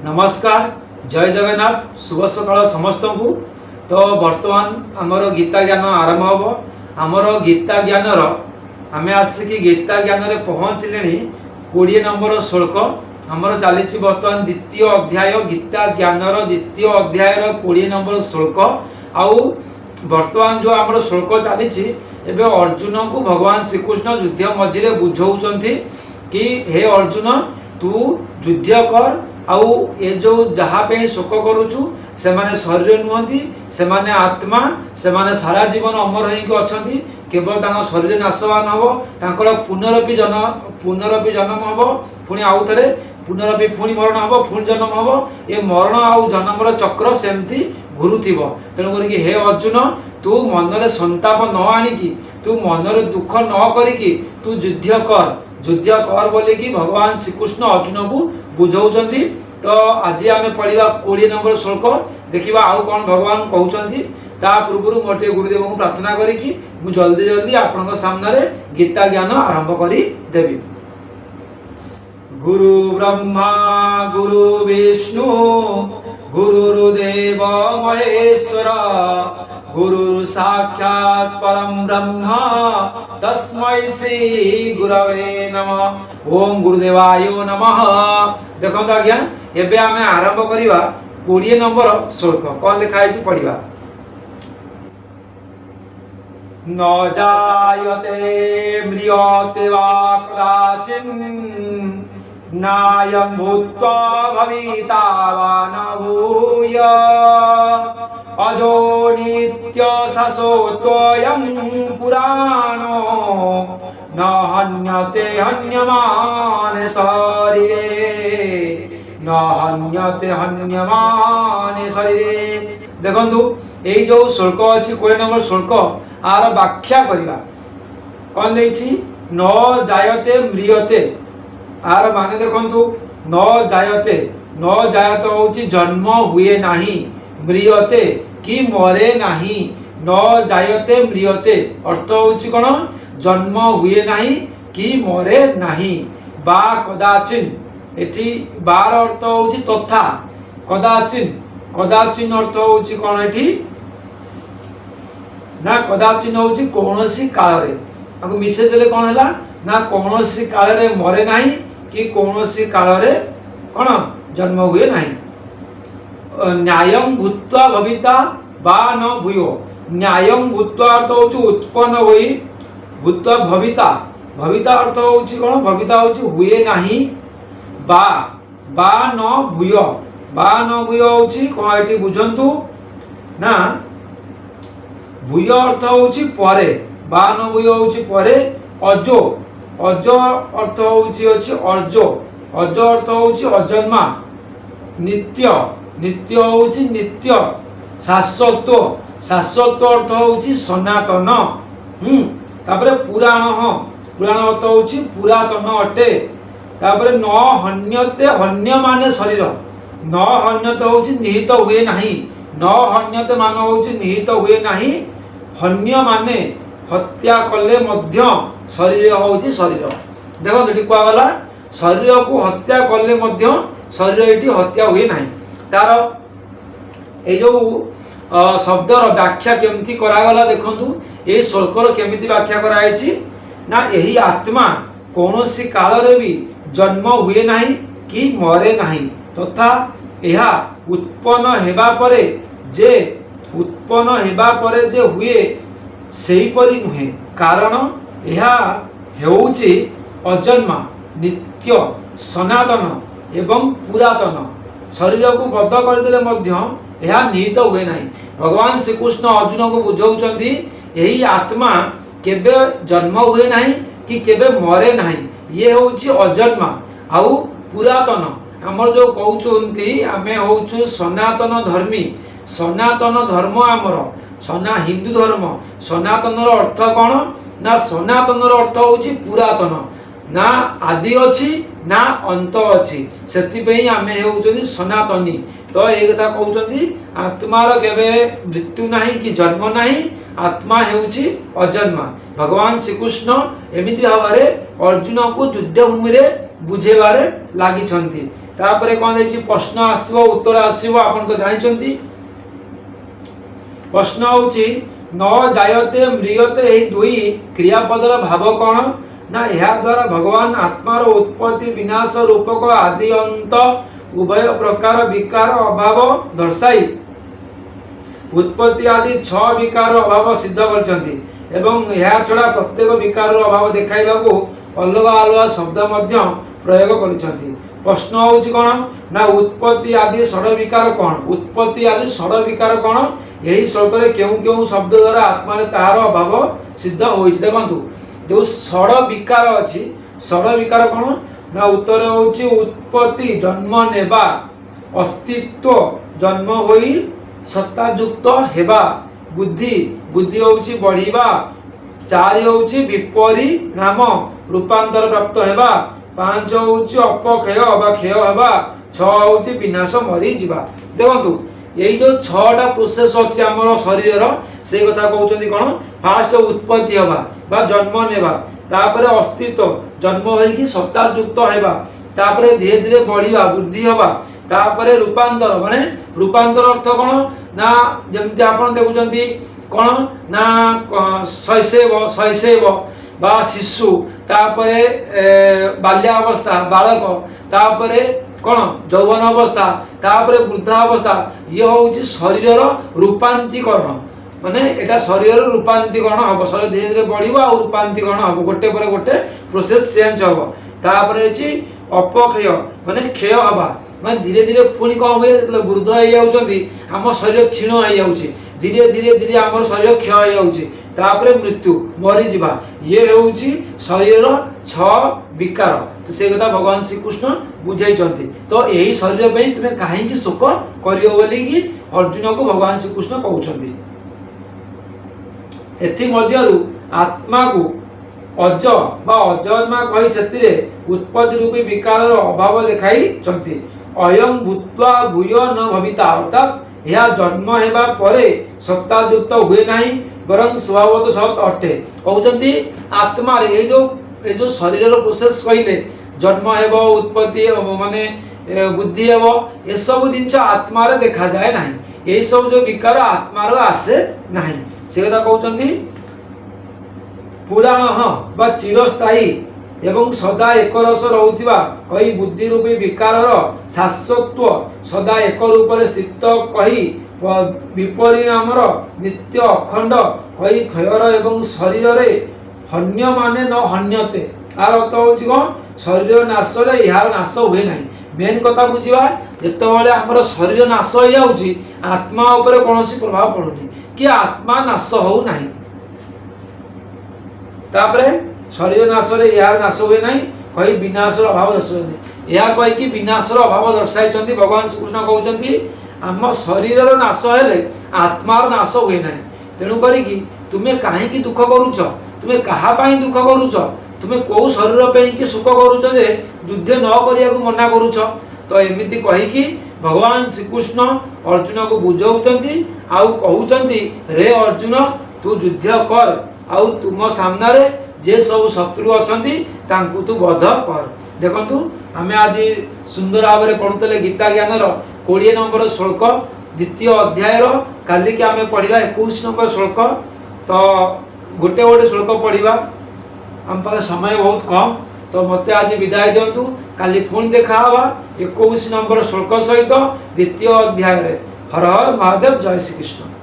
नमस्कार जय जगन्नाथ शुभ सकाल समस्त को। तो वर्तमान आमर गीता ज्ञान आरंभ हम आमर गीता ज्ञान आम आसिक गीता ज्ञान रे पहुँचले 20 नंबर श्लोक आमर चली बर्तमान द्वितीय अध्याय गीता ज्ञान द्वितीय अध्याय 20 नंबर श्लोक आउ वर्तमान जो आमर श्लोक चली अर्जुन को भगवान श्रीकृष्ण युद्ध मझे बुझाऊँ कि हे अर्जुन तू युद्ध कर आउ ये जो जहाँ पे शोक करुचु से माने शरीर नुहति से माने आत्मा से माने सारा जीवन अमर होइक अछंती केवल तांको शरीर नाशवान हबो तांकर पुनरपि जन्म हबो पुणी आउ थरे पुनरपि पुणी मरण हबो पुणी जन्म हबो ये मरण आउ जन्मर चक्र सेमती घुरुथिबो। तेणु करिकि हे अर्जुन तू मनरे संताप न आनिकी तू मनरे दुख न करिकी तू युद्ध कर बोलिकी भगवान श्रीकृष्ण अर्जुन को बुझाऊँच। तो आज आम पढ़ा 20 नंबर श्लोक देखा आउ कौन भगवान कहते ता पूर्व मोटे गुरुदेव को प्रार्थना करी जल्दी आपण सामने गीता ज्ञान आरंभ करी देवी। गुरु ब्रह्मा गुरु विष्णु गुरुर्देव महेश्वर गुरु साक्षात् परम ब्रह्म तस्मै श्री गुरवे नमः। ओम गुरुदेवाय नमः। देखो आज्ञा एबे आमे आरंभ करिवा 20 नंबर श्लोक कौन लिखा है पढ़िबा। न जायते म्रियते वा कदाचिन् नायं भूत्वा भविता वा न भूय अजो नित्य शाश्वतोऽयं पुराणो न हन्यते हन्यमाने शरीरे न हन्यते हन्यमाने शरीरे। देखंतु एई जो श्लोक अछि 20 नंबर श्लोक आर व्याख्या करिबा कोन लेछि न जायते म्रियते आर माने देखंतु न जायत होछि जन्म हुए नाही म्रियते कि मरे नाही न जायते म्रियते अर्थ होछि कोन जन्म हुए नाही कि मरे नाही बा कदाचिन एठी बार अर्थ होछि तथा कदाचिन अर्थ होछि कोन एठी ना कदाचिन होछि कोनोसी काल रे आको मिसे देले कोन हला ना कोनोसी काल रे मरे नाही कि कोनोसी काल रे कोन जन्म हुए नाही। न्यायं भूत्वा भविता बा न भूयो न्यायं भूत्वा अर्थ होछि उत्पन्न होई भूत्वा भविता अर्थ होछि कोन भविता होछि हुए नाही बा न भूयो होछि कोन एठी बुझंतु ना भूय अर्थ होछि परे बा न भूयो होछि परे अजो अर्थ होछि अर्जो अर्थ होछि अजन्मा नित्य होछि नित्य शाश्वत अर्थ होछि सनातन तापरे पुराण अर्थ होछि पुरातन अटे तापरे न हन्यते हन्य माने शरीर न हन्यते होछि निहित हुए नाही न हन्यते मान होछि निहित हुए नाही हन्य माने हत्या कले मध्य शरीर होछि शरीर। देखो एठी कुआ गला शरीर को हत्या कले मध्य शरीर एठी हत्या हुए नाही तार ए जो शब्दर व्याख्या केमती करागला देखंतु ए श्लोकर केमिति व्याख्या करायछि ना एही आत्मा कोनोसी काल रे भी जन्म हुए नाही कि मरे नाही तथा एहा उत्पन्न हेबा परे जे हुए सेही परि नुहे कारण एहा हेउछि अजन्मा नित्य सनातन एवं पुरातन शरीर को बद्ध करदेले मध्य एहा निहित हुए नाही। भगवान श्रीकृष्ण अर्जुन को बुझाउछंती एही आत्मा केबे जन्म हुए नाही कि केबे मरे नाही ये होछि अजन्मा आउ पुरातन हमर जो कहउछंती आमे होछु सनातन धर्मी सनातन धर्म आमर हिंदू धर्म सनातन अर्थ कौन ना सनातन अर्थ होछि पुरातन ना आदि अच्छी ना अंत अच्छी से आमे होउछंती सनातनी। तो ये कथा कहउछंती आत्मार केबे मृत्यु नाही कि जन्म नाही आत्मा हेउछि अजन्मा। भगवान श्रीकृष्ण एमिति भाव अर्जुन को युद्ध भूमि रे बुझेबारे लागिछंती। तापर कौन देखिए प्रश्न आसव उत्तर आसव आप तो जानते प्रश्न होची न जायते म्रियते यही दुई क्रियापदर भाव कौन ना यह द्वारा भगवान आत्मार उत्पत्ति विनाश रूपक आदि अंत उभय प्रकार विकार अभाव दर्शाई उत्पत्ति आदि 6 विकार अभाव सिद्ध करछंती एवं यह छड़ा प्रत्येक विकार अभाव देखाइबा को अलग अलग शब्द मध्य प्रयोग करछंती। प्रश्न होची कोन ना उत्पत्ति आदि षड विकार कोन उत्पत्ति आदि षड विकार कोन यही श्लोक रे केउ शब्द द्वारा आत्मा रे तार अभाव सिद्ध होइछ। देखंतु जो षड विकार अछि षड विकार कोन ना उत्तर होची उत्पत्ति जन्म नेबा अस्तित्व जन्म होई सत्ता युक्त हेबा बुद्धि बुद्धि होची बढ़िबा चारि होची विपरिणाम रूपांतर प्राप्त हेबा 5 होची अपक्षय अबा क्षय हेबा 6 होची विनाश मरी जिबा। देखंतु यही जो 6टा प्रोसेस अछि हमर शरीर रो से कथा कहउचंदी कोन फास्ट उत्पत्ति हेबा बा जन्म नेबा तापरे अस्तित्व जन्म होई कि सत्ता युक्त हेबा तापरे धीरे धीरे बढ़िबा बुद्धि हेबा तापरे रूपांतर माने रूपांतर अर्थ कोन ना जेमति आपण देखुचंती कोन ना शैशव बा शिशु तापरे बाल्यावस्था बालक तापरे कोन यौवन अवस्था तापरे वृद्धावस्था ये होची शरीर रूपांतरीकरण माने एटा शरीर रूपांतरीकरण हबो शरीर धीरे धीरे बढ़िबो आ रूपांतरीकरण हबो गोटे पर गोटे प्रोसेस चेंज हबो तापरे छी अपक्षय माने क्षय हबा माने धीरे धीरे पुणी कम होय वृद्ध हो जाउछंती हम शरीर क्षीण हो जाउछि धीरे धीरे धीरे हमर शरीर क्षय हो जाउछि तापरे मृत्यु मरि जिबा ये होउछि शरीर 6 विकार। तो से कथा भगवान श्री कृष्ण बुझाइछंती तो यही शरीर पे तुमे काहे कि शोक करियो बोली कि अर्जुन को भगवान श्री कृष्ण कहउछंती। एथि मध्यरु आत्मा को अज बा अजन्मा कहि छतिरे उत्पत्ति रूपी विकार अभाव देखाई चंती अयं भूत्वा भूय न भविता अर्थात यह जन्म हेबा परे सत्ता युक्त हुए नाही बरं स्वभावत सत अटे कहउचंती आत्मा रे ए जो शरीर रो प्रोसेस कहिले जन्म हेबो उत्पत्ति माने बुद्धि हेबो ए सब दिनछ आत्मा रे देखा जाय नाही ए सब जो विकार आत्मा रो आसे नाही से कथा कहउचंती पुराण बा चिरस्थायी एवं सदा एक रस रहुथिबा कही बुद्धि रूपी विकारर शाश्वतत्व सदा एक रूप रे स्थित कही विपरिणामर नित्य अखंड कही क्षयर एवं शरीर रे हन्य माने न हन्यते आर अर्थ होची कोन शरीर नाश रे यार नाश हुए नाही मेन कथा बुझिबा जेतबेले हमर शरीर नाश हो जाउची आत्मा ऊपर कोनोसी प्रभाव पडुनी कि आत्मा नाश हो नाही तापरे शरीर नाश रे यार नाश हुए नाही कही विनाश रो अभाव दर्शाइनी या कहि कि विनाश रो अभाव दर्शाइचंती भगवान श्री कृष्ण कहउचंती आम शरीर रो नाश हेले आत्मा रो नाश हुए नाही तेनु करी कि तुमे काहे कि दुख करूछ तुमे कहा पई दुख करूछ तुमे को शरीर पे कि सुख करूछ जे युद्ध न करिया को मना करूछ तो एमिति कहि कि भगवान श्री कृष्ण अर्जुन को बुझाउचंती आउ कहउचंती रे अर्जुन तू युद्ध कर आउ तुम सामने रे जे सब शत्रु अछंती तांकु तू वध कर। देखंतु हमें आज सुंदर भाव में पढ़ुतले गीता ज्ञान रो 20 नंबर श्लोक द्वितीय अध्याय रो काली के हमें पढ़िबा 21 नंबर श्लोक तो गोटे गोटे श्लोक पढ़िबा हम पर समय बहुत कम तो मते आज विदाय दियंतु काली पुणी देखा हवा 21 नंबर श्लोक सहित द्वितीय अध्याय रे। हर हर महादेव जय श्री कृष्ण।